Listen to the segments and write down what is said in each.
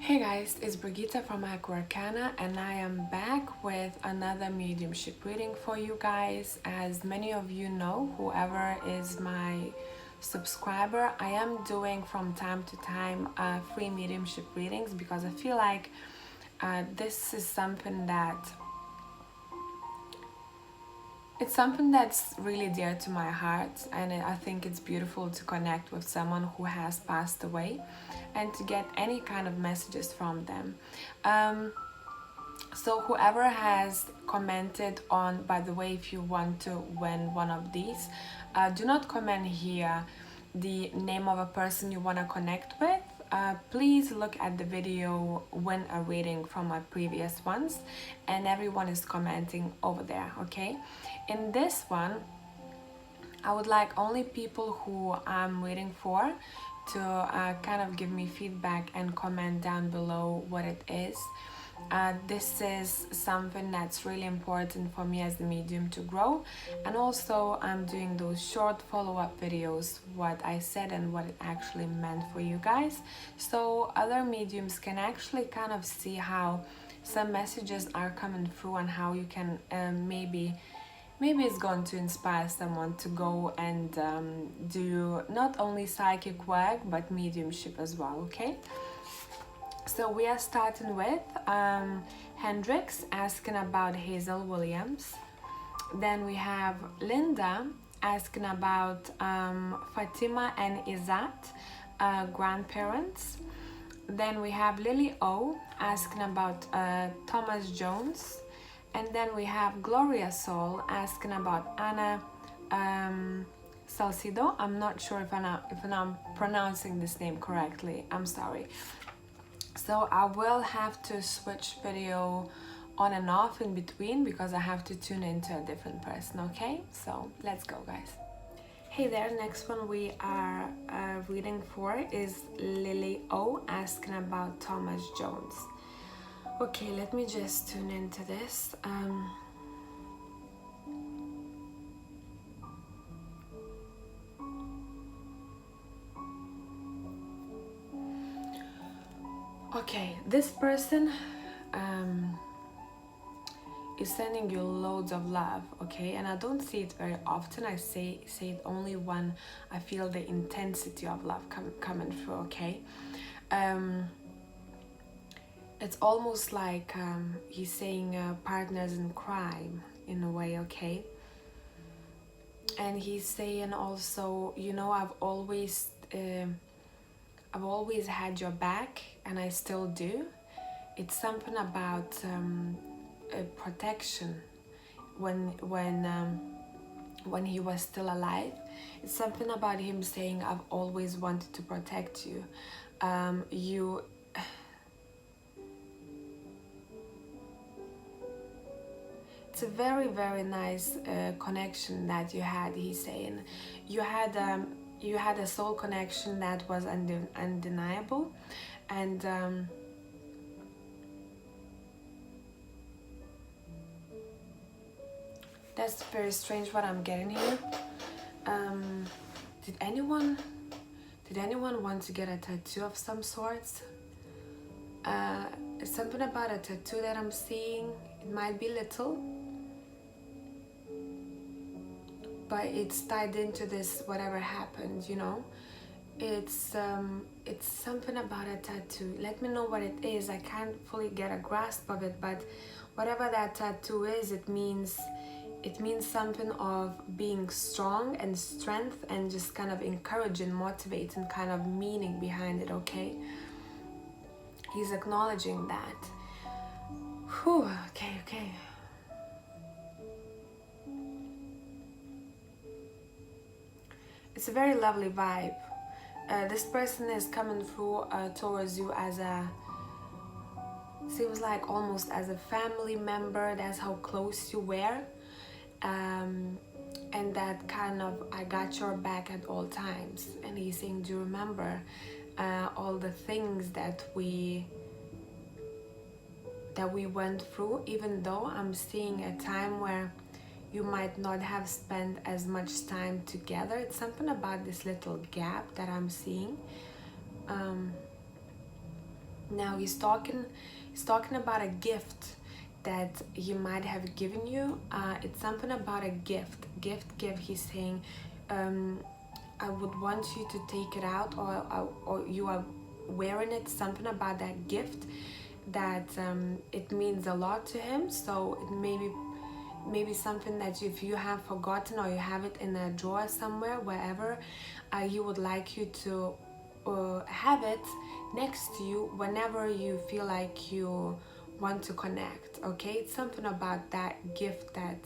Hey guys, it's Brigitte from Arcana and I am back with another mediumship reading for you guys. As many of you know, whoever is my subscriber, I am doing from time to time free mediumship readings because I feel like this is something that's really dear to my heart, and I think it's beautiful to connect with someone who has passed away and to get any kind of messages from them. So whoever has commented on, by the way, if you want to win one of these, do not comment here the name of a person you want to connect with. Please look at the video win a reading from my previous ones, and everyone is commenting over there, okay? In this one, I would like only people who I'm reading for to kind of give me feedback and comment down below what it is. This is something that's really important for me as the medium to grow, and also I'm doing those short follow-up videos, what I said and what it actually meant for you guys, so other mediums can actually kind of see how some messages are coming through and how you can maybe it's going to inspire someone to go and do not only psychic work but mediumship as well, okay? So we are starting with Hendrix asking about Hazel Williams. Then we have Linda asking about Fatima and Izzat, grandparents. Then we have Lily O asking about Thomas Jones. And then we have Gloria Soul asking about Ana Salcedo. I'm not sure if I'm pronouncing this name correctly. I'm sorry. So I will have to switch video on and off in between because I have to tune into a different person, okay? So let's go, guys. Hey there, next one we are reading for is Lily O asking about Thomas Jones. Okay, let me just tune into this. Okay, this person is sending you loads of love, okay? And I don't see it very often. I say it only when I feel the intensity of love coming through, okay? It's almost like he's saying partners in crime in a way, okay? And he's saying also, you know, I've always had your back, and I still do. It's something about protection when he was still alive. It's something about him saying, I've always wanted to protect you. It's a very, very nice connection that you had, he's saying. You had a soul connection that was undeniable, and that's very strange what I'm getting here. Did anyone want to get a tattoo of some sorts? Something about a tattoo that I'm seeing. It might be little, but it's tied into this whatever happened, you know. It's something about a tattoo. Let me know what it is. I can't fully get a grasp of it, but whatever that tattoo is, it means something of being strong and strength and just kind of encouraging, motivating kind of meaning behind it, okay? He's acknowledging that. Whew, okay. It's a very lovely vibe. This person is coming through towards you as seems like almost as a family member. That's how close you were. And that kind of, I got your back at all times. And he's saying, do you remember all the things that we went through, even though I'm seeing a time where you might not have spent as much time together. It's something about this little gap that I'm seeing. Now he's talking about a gift that he might have given you. It's something about a gift. He's saying, I would want you to take it out, or you are wearing it. Something about that gift that it means a lot to him. So it maybe something that if you have forgotten, or you have it in a drawer somewhere, wherever, he would like you to have it next to you whenever you feel like you want to connect. Okay, it's something about that gift that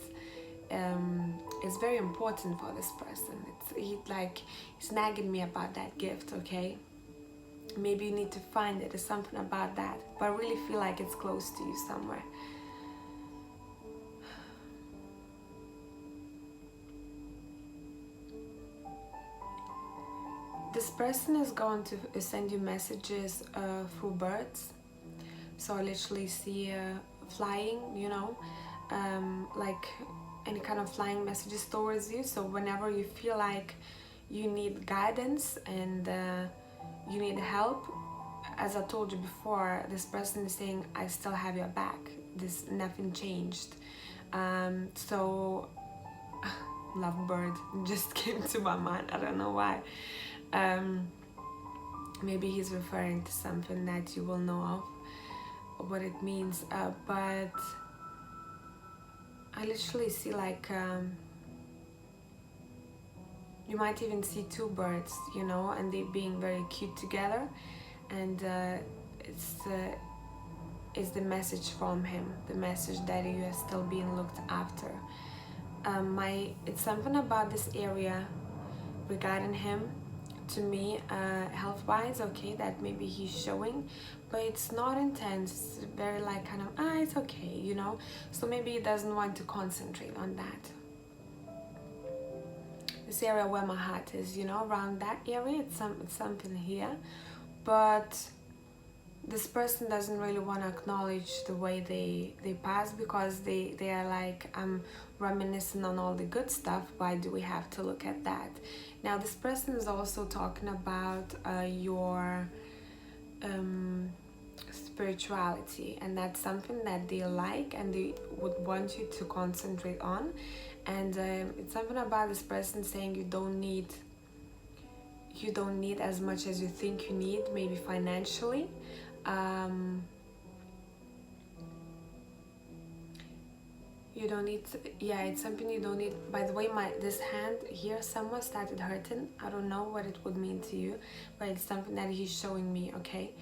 is very important for this person. He's nagging me about that gift. Okay, maybe you need to find it. There's something about that, but I really feel like it's close to you somewhere. This person is going to send you messages through birds. So I literally see flying, like any kind of flying messages towards you. So whenever you feel like you need guidance and you need help, as I told you before, this person is saying, I still have your back. Nothing changed. So lovebird just came to my mind. I don't know why. Maybe he's referring to something that you will know of, what it means, but I literally see like you might even see two birds, and they being very cute together, and it's the message from him, the message that you are still being looked after. It's something about this area regarding him, to me, health-wise, okay, that maybe he's showing, but it's not intense. It's very like kind of, it's okay, so maybe he doesn't want to concentrate on that. This area where my heart is, around that area, it's something here, but this person doesn't really want to acknowledge the way they pass, because they are like, I'm reminiscing on all the good stuff. Why do we have to look at that? Now this person is also talking about your spirituality, and that's something that they like and they would want you to concentrate on. And it's something about this person saying you don't need as much as you think you need, maybe financially. You don't need it's something you don't need. By the way, this hand here somewhat started hurting. I don't know what it would mean to you, but it's something that he's showing me, okay,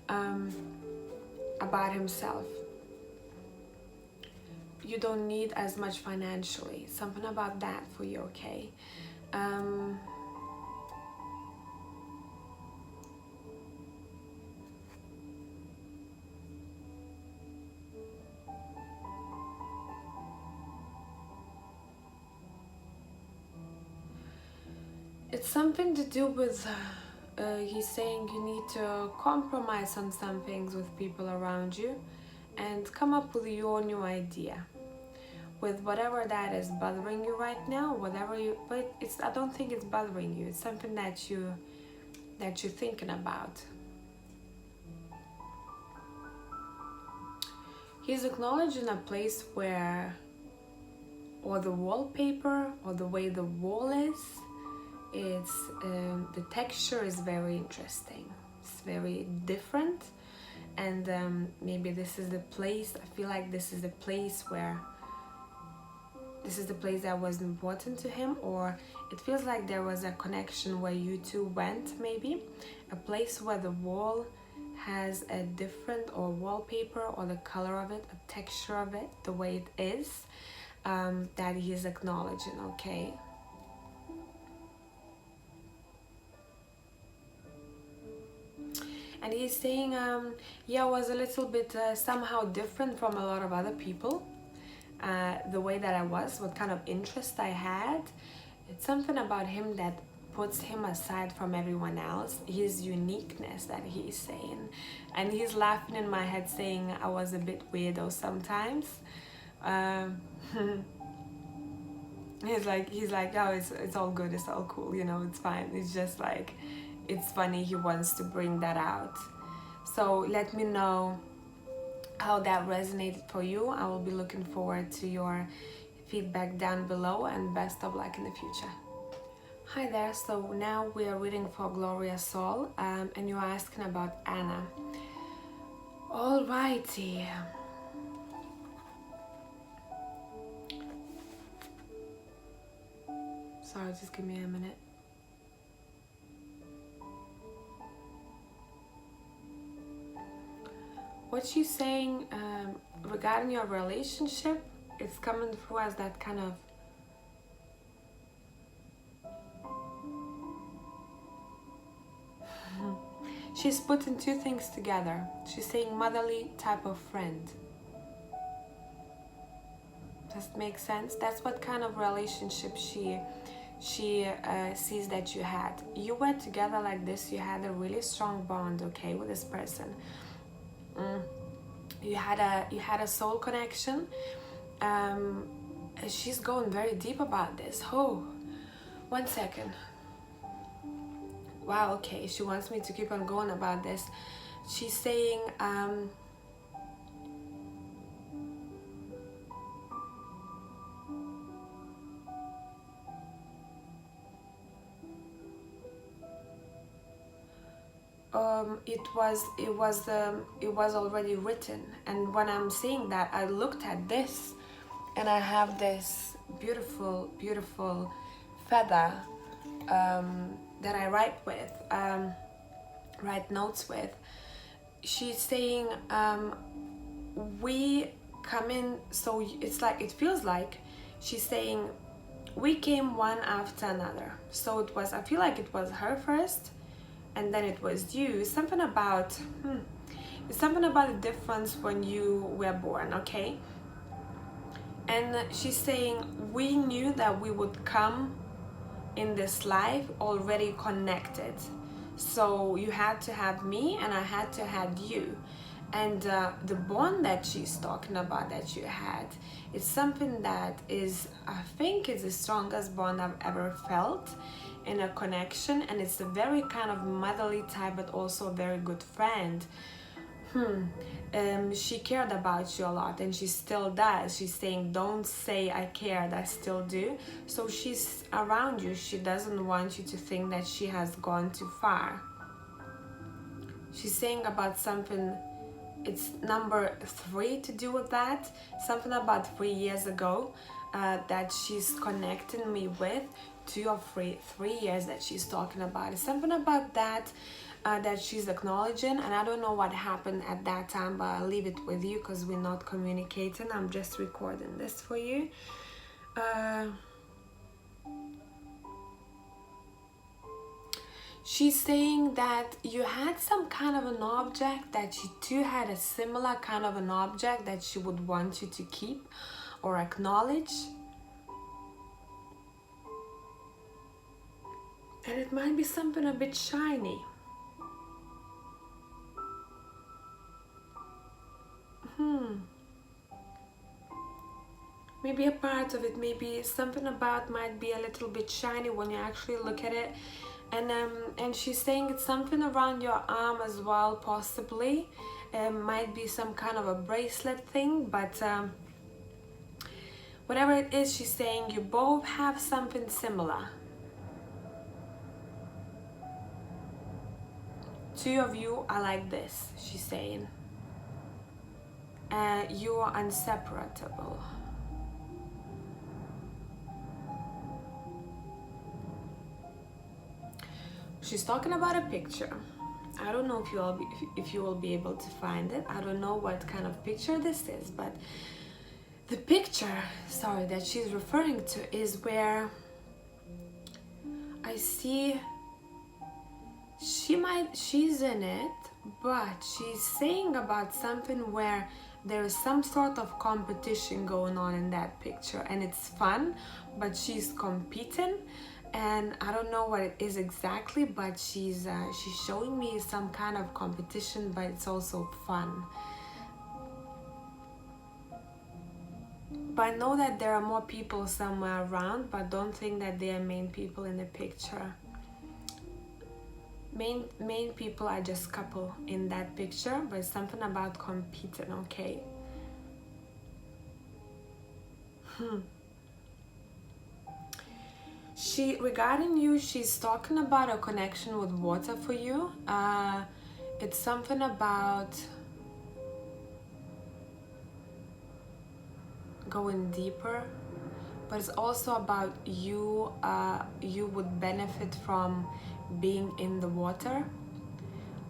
about himself. You don't need as much financially, something about that for you, okay. It's something to do with, he's saying you need to compromise on some things with people around you and come up with your new idea. With whatever that is bothering you right now, but I don't think it's bothering you. It's something that you're thinking about. He's acknowledging a place where, or the wallpaper, or the way the wall is, the texture is very interesting. It's very different, and maybe this is the place. I feel like this is the place that was important to him, or it feels like there was a connection where you two went, maybe a place where the wall has a different, or wallpaper, or the color of it, a texture of it, the way it is, that he is acknowledging, okay. And he's saying, I was a little bit somehow different from a lot of other people. The way that I was, what kind of interest I had. It's something about him that puts him aside from everyone else, his uniqueness that he's saying. And he's laughing in my head saying I was a bit weirdo sometimes. He's like, oh, it's all good, it's all cool, it's fine. It's just like, it's funny he wants to bring that out. So let me know how that resonated for you. I will be looking forward to your feedback down below, and best of luck in the future. Hi there, so now we are reading for Gloria Soul, and you are asking about Anna. Alrighty. Sorry, just give me a minute. What she's saying regarding your relationship, it's coming through as that kind of she's putting two things together. She's saying motherly type of friend. Does it make sense? That's what kind of relationship she sees that you had. You were together like this. You had a really strong bond, okay, with this person. You had a soul connection. She's going very deep about this. Oh, 1 second. Wow, okay, she wants me to keep on going about this. She's saying it was already written, and when I'm saying that, I looked at this and I have this beautiful feather that I write notes with. She's saying we come in, so it's like, it feels like she's saying we came one after another. So it was, I feel like it was her first, and then it was you. It's something about the difference when you were born, okay? And she's saying we knew that we would come in this life already connected. So you had to have me and I had to have you. And the bond that she's talking about that you had, it's something that is, I think, is the strongest bond I've ever felt in a connection, and it's a very kind of motherly type, but also a very good friend. She cared about you a lot, and she still does. She's saying, don't say I cared, I still do. So she's around you. She doesn't want you to think that she has gone too far. She's saying about something, it's number 3 to do with that, something about 3 years ago that she's connecting me with. 2 or 3 years that she's talking about. It's something about that that she's acknowledging, and I don't know what happened at that time, but I'll leave it with you because we're not communicating. I'm just recording this for you. She's saying that you had some kind of an object, that you two had a similar kind of an object that she would want you to keep or acknowledge. And it might be something a bit shiny. Maybe a part of it, maybe something about might be a little bit shiny when you actually look at it. And she's saying it's something around your arm as well, possibly. Might be some kind of a bracelet thing, but whatever it is, she's saying you both have something similar. 2 of you are like this, she's saying. You are inseparable. She's talking about a picture. I don't know if you will be able to find it. I don't know what kind of picture this is, but the picture, sorry, that she's referring to is where I see she's in it, but she's saying about something where there is some sort of competition going on in that picture, and it's fun, but she's competing, and I don't know what it is exactly, but she's showing me some kind of competition, but it's also fun. But I know that there are more people somewhere around, but don't think that they are main people in the picture. Main people are just couple in that picture, but it's something about competing, okay? Regarding you, she's talking about a connection with water for you. It's something about going deeper, but it's also about you. You would benefit from being in the water,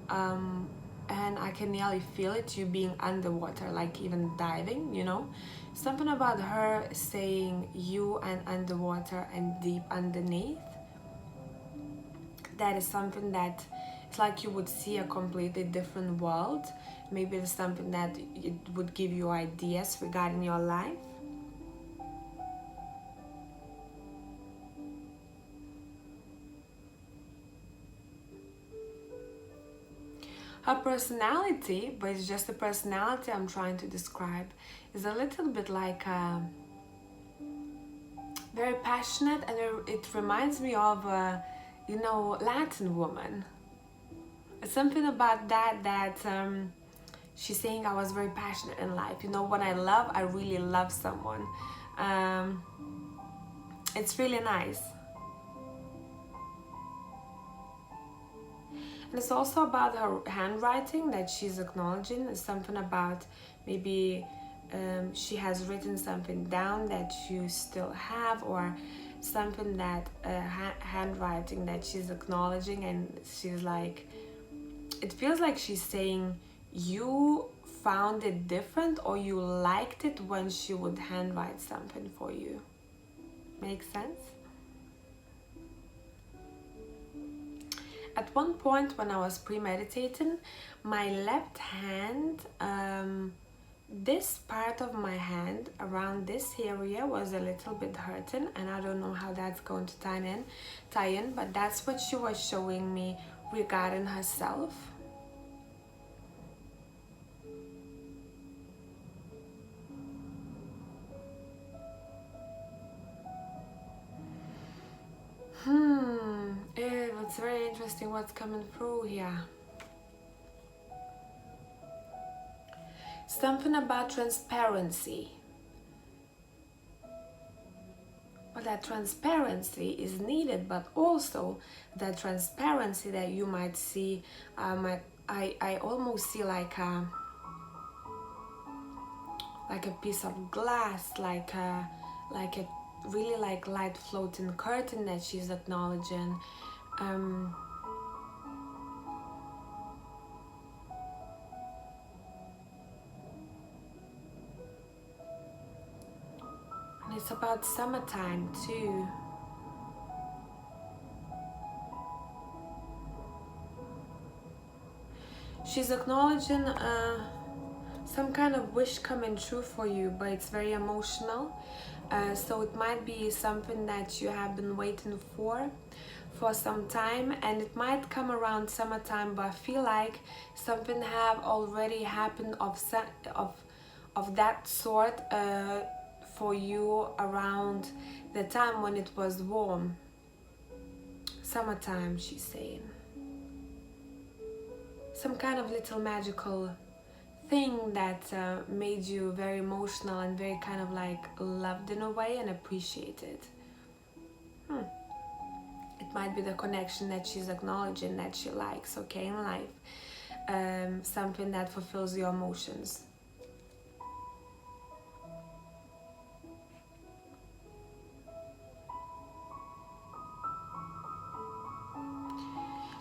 and I can nearly feel it, you being underwater, like even diving, you know. Something about her saying you and underwater and deep underneath. That is something that it's like you would see a completely different world. Maybe it's something that it would give you ideas regarding your life. Her personality, but it's just the personality I'm trying to describe, is a little bit like very passionate, and it reminds me of a, you know, Latin woman. It's something about that she's saying I was very passionate in life. You know, when I love, I really love someone. It's really nice. And it's also about her handwriting that she's acknowledging. It's something about maybe she has written something down that you still have, or something that handwriting that she's acknowledging, and she's like, it feels like she's saying you found it different, or you liked it when she would handwrite something for you. Makes sense? At one point when I was premeditating, my left hand, this part of my hand around this area was a little bit hurting, and I don't know how that's going to tie in, but that's what she was showing me regarding herself. It's very interesting what's coming through here. Something about transparency. But that transparency is needed, but also that transparency that you might see, I almost see like a piece of glass, like a really like light floating curtain that she's acknowledging. And it's about summertime too. She's acknowledging some kind of wish coming true for you, but it's very emotional. So it might be something that you have been waiting for some time, and it might come around summertime, but I feel like something have already happened of that sort for you around the time when it was warm. Summertime, she's saying. Some kind of little magical thing that made you very emotional and very kind of like loved in a way and appreciated. It might be the connection that she's acknowledging that she likes, okay, in life. Something that fulfills your emotions.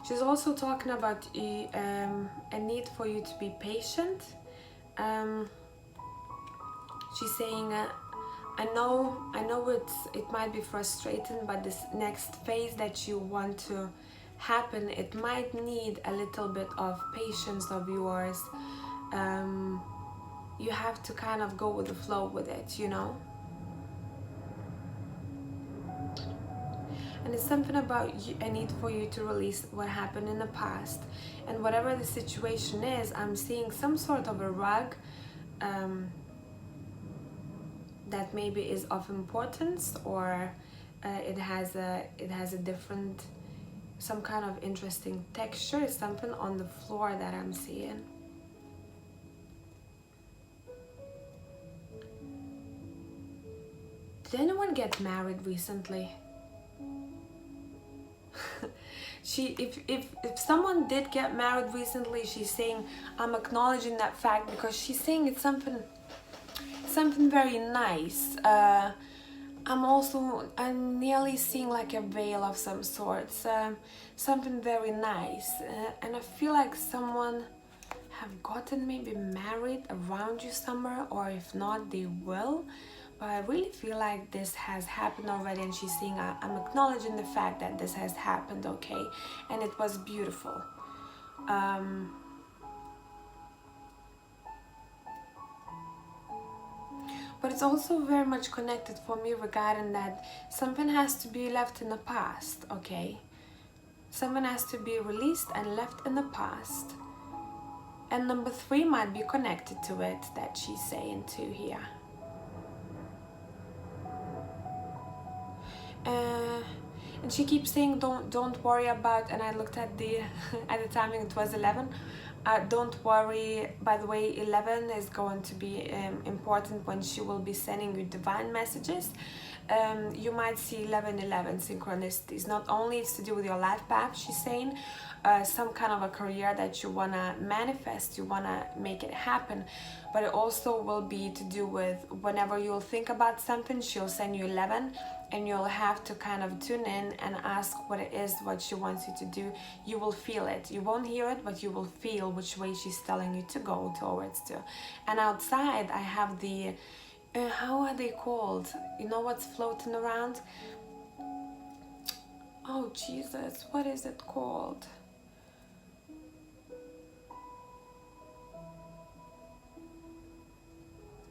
She's also talking about a need for you to be patient. She's saying, I know it might be frustrating, but this next phase that you want to happen, it might need a little bit of patience of yours. You have to kind of go with the flow with it, you know. And it's something about a need for you to release what happened in the past. And whatever the situation is, I'm seeing some sort of a rug that maybe is of importance, or it has a different some kind of interesting texture, something on the floor that I'm seeing. Did anyone get married recently? If someone did get married recently, she's saying, I'm acknowledging that fact, because she's saying it's something very nice. I'm nearly seeing like a veil of some sorts, something very nice, and I feel like someone have gotten maybe married around you somewhere, or if not, they will. But I really feel like this has happened already, and she's saying, I'm acknowledging the fact that this has happened, okay, and it was beautiful. But it's also very much connected for me regarding that something has to be left in the past, okay? Something has to be released and left in the past. And number 3 might be connected to it, that she's saying too here. And she keeps saying, don't worry about, and I looked at the at the timing, it was 11. Don't worry, by the way, 11 is going to be important when she will be sending you divine messages. You might see 11 synchronicities. Not only it's to do with your life path, she's saying, some kind of a career that you want to manifest, you want to make it happen, but it also will be to do with whenever you'll think about something, she'll send you 11, and you'll have to kind of tune in and ask what it is, what she wants you to do. You will feel it. You won't hear it, but you will feel which way she's telling you to go towards to. And outside I have the how are they called? You know what's floating around? Oh Jesus, what is it called?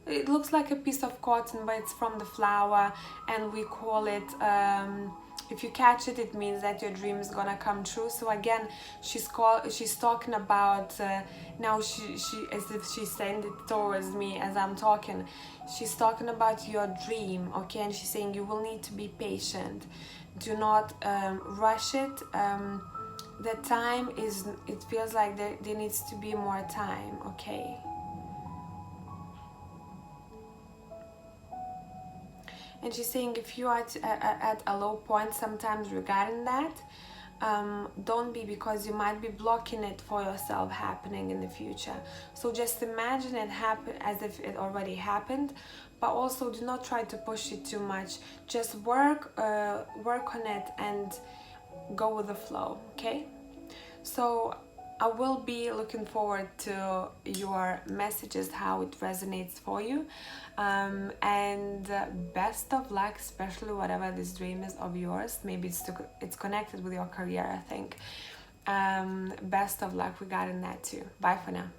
It looks like a piece of cotton, but it's from the flower, and we call it, if you catch it, it means that your dream is gonna come true. So again, she's talking about, now she as if she's saying it towards me as I'm talking, she's talking about your dream, okay? And she's saying you will need to be patient. Do not rush it. The time is, it feels like there needs to be more time, okay? And she's saying if you are at a low point sometimes regarding that, don't be, because you might be blocking it for yourself happening in the future. So just imagine it happen as if it already happened, but also do not try to push it too much. Just work on it and go with the flow, okay? So I will be looking forward to your messages, how it resonates for you, and best of luck, especially whatever this dream is of yours. Maybe it's connected with your career, I think. Best of luck regarding that too. Bye for now.